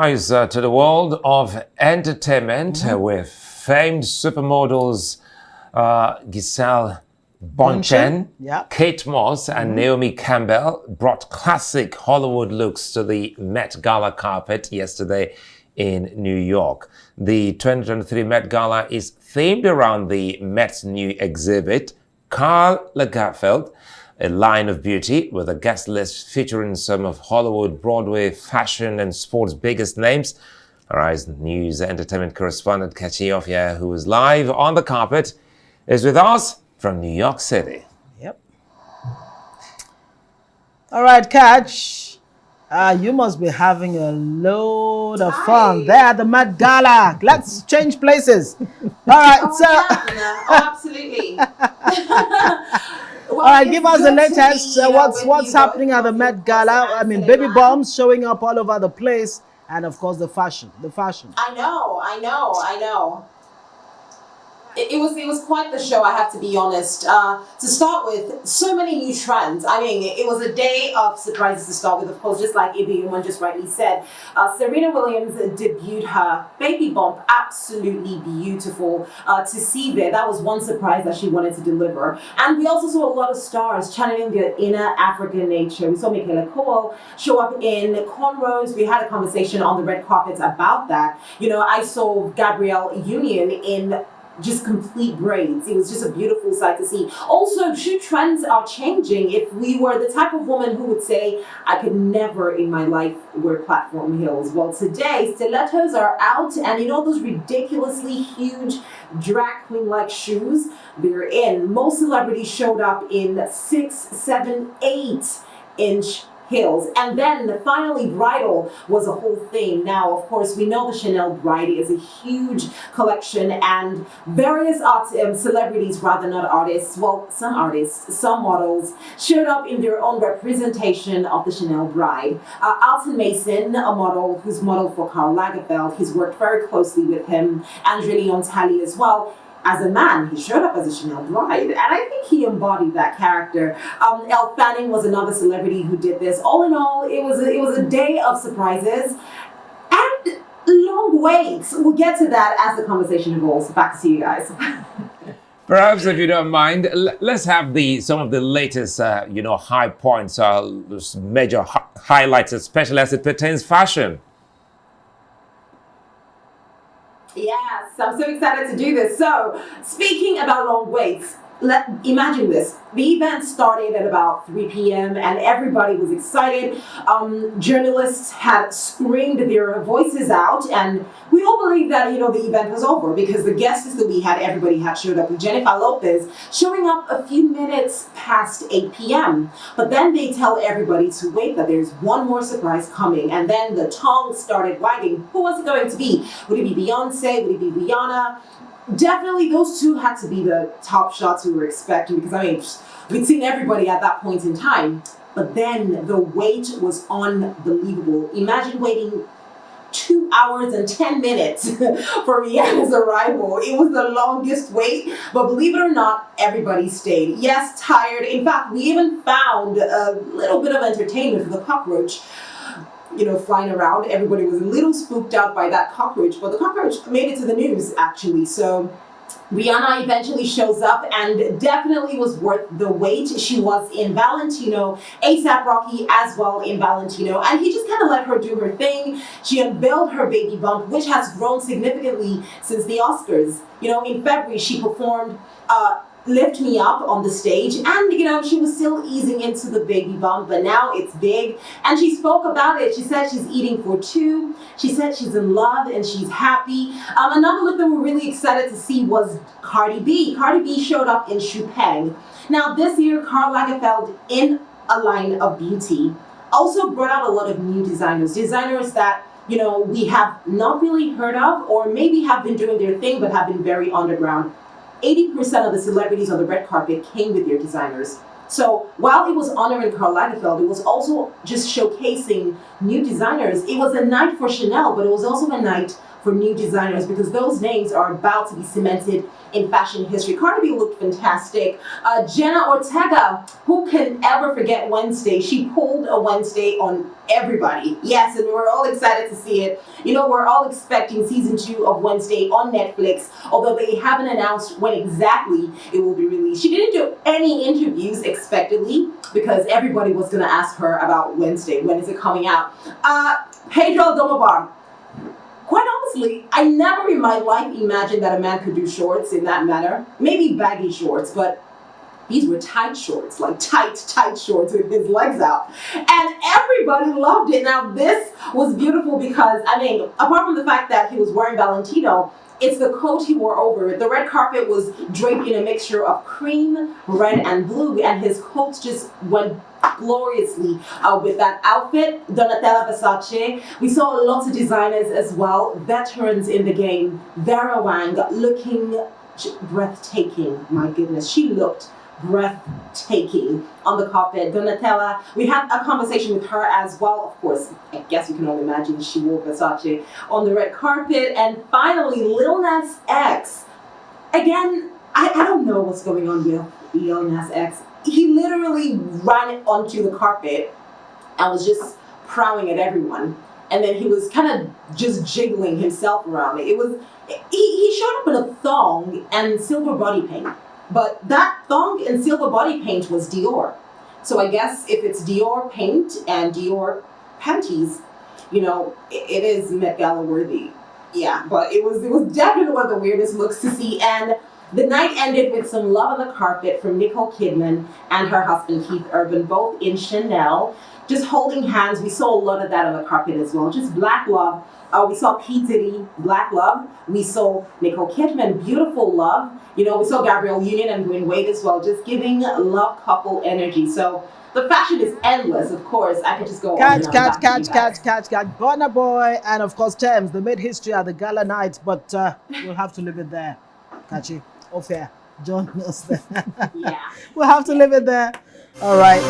Nice to the world of entertainment with famed supermodels Giselle Bonchen, Kate Moss, and Naomi Campbell brought classic Hollywood looks to the Met Gala carpet yesterday in New York. The 2023 Met Gala is themed around the Met's new exhibit, Karl Lagerfeld, a line of beauty, with a guest list featuring some of Hollywood, Broadway, fashion, and sports biggest names. Arise News entertainment correspondent Kachi, Offiah, who is live on the carpet, is with us from New York City. Yep. All right, Kachi. You must be having a load of fun there at the Met Gala. Let's change places. All right, absolutely. All right, give us the latest. What's happening at the Met Gala? I mean, baby bombs showing up all over the place, and of course the fashion. I know. It was quite the show, I have to be honest. To start with, so many new trends. I mean, it was a day of surprises to start with, of course, just like everyone just rightly said. Serena Williams debuted her baby bump, absolutely beautiful to see there. That was one surprise that she wanted to deliver. And we also saw a lot of stars channeling their inner African nature. We saw Michaela Cole show up in cornrows. We had a conversation on the red carpet about that. You know, I saw Gabrielle Union in just complete braids. It was just a beautiful sight to see. Also, shoe trends are changing. If we were the type of woman who would say, I could never in my life wear platform heels, well, today stilettos are out, and you know those ridiculously huge drag queen like shoes, they're in. Most celebrities showed up in 6, 7, 8-inch heels. And then finally bridal was a whole thing. Now, of course, we know the Chanel Bride is a huge collection, and various celebrities, rather not artists, well, some artists, some models showed up in their own representation of the Chanel Bride. Alton Mason, a model who's modeled for Karl Lagerfeld, he's worked very closely with him, and Leon Talley as well. As a man, he showed up as a Chanel Bride, and I think he embodied that character. Elle Fanning was another celebrity who did this. All in all, it was a day of surprises and long waits. We'll get to that as the conversation evolves. Back to see you guys. Perhaps, if you don't mind, let's have some of the latest, high points, major highlights, especially as it pertains fashion. Yes, I'm so excited to do this. So, speaking about long waits, imagine this. The event started at about 3 p.m. and everybody was excited. Journalists had screamed their voices out, and we all believed that, the event was over because the guests that we had, everybody had showed up. With Jennifer Lopez showing up a few minutes past 8 p.m. But then they tell everybody to wait, that there's one more surprise coming. And then the tongue started wagging. Who was it going to be? Would it be Beyonce? Would it be Rihanna? Definitely those two had to be the top shots we were expecting, because we'd seen everybody at that point in time. But then the wait was unbelievable. Imagine waiting 2 hours and 10 minutes for Rihanna's arrival. It was the longest wait, but believe it or not, everybody stayed. Yes, tired. In fact, we even found a little bit of entertainment for the cockroach. Flying around. Everybody was a little spooked out by that cockroach, but the cockroach made it to the news, actually. So Rihanna eventually shows up and definitely was worth the wait. She was in Valentino, A$AP Rocky as well in Valentino, and he just kind of let her do her thing. She unveiled her baby bump, which has grown significantly since the Oscars. In February, she performed Lift Me Up on the stage, and she was still easing into the baby bump, but now it's big, and she spoke about it. She said she's eating for 2. She said she's in love and she's happy. Another look that we're really excited to see was Cardi B. Cardi B showed up in Chopin. Now this year, Karl Lagerfeld, in a line of beauty, also brought out a lot of new designers that we have not really heard of, or maybe have been doing their thing but have been very underground. 80% of the celebrities on the red carpet came with their designers. So while it was honoring Karl Lagerfeld, it was also just showcasing new designers. It was a night for Chanel, but it was also a night for new designers because those names are about to be cemented in fashion history. Cardi B looked fantastic. Jenna Ortega, who can ever forget Wednesday? She pulled a Wednesday on everybody. Yes, and we're all excited to see it. You know, we're all expecting season 2 of Wednesday on Netflix, although they haven't announced when exactly it will be released. She didn't do any interviews expectedly because everybody was going to ask her about Wednesday. When is it coming out? Pedro Almodovar. Quite honestly, I never in my life imagined that a man could do shorts in that manner. Maybe baggy shorts, but these were tight shorts, like tight shorts with his legs out. And everybody loved it. Now, this was beautiful because, I mean, apart from the fact that he was wearing Valentino, it's the coat he wore over it. The red carpet was draped in a mixture of cream, red, and blue, and his coat just went gloriously with that outfit. Donatella Versace. We saw lots of designers as well, veterans in the game. Vera Wang looking breathtaking. My goodness, she looked breathtaking on the carpet. Donatella, we had a conversation with her as well. Of course, I guess you can only imagine she wore Versace on the red carpet. And finally, Lil Nas X. Again, I don't know what's going on with Lil Nas X. He literally ran onto the carpet and was just prowling at everyone. And then he was kind of just jiggling himself around. It was, he showed up in a thong and silver body paint. But that thong and silver body paint was Dior. So I guess if it's Dior paint and Dior panties, you know, it is Met Gala worthy. Yeah, but it was definitely one of the weirdest looks to see. And the night ended with some love on the carpet from Nicole Kidman and her husband Keith Urban, both in Chanel, just holding hands. We saw a lot of that on the carpet as well. Just black love. We saw P. Diddy, black love. We saw Nicole Kidman, beautiful love. You know, we saw Gabrielle Union and Dwayne Wade as well, just giving love couple energy. So the fashion is endless, of course. I could just go catch. Burna Boy and of course Thames. They made history at the gala night, but we'll have to leave it there. Kachi, Offiah, join us there. Yeah. We'll have to leave it there. All right.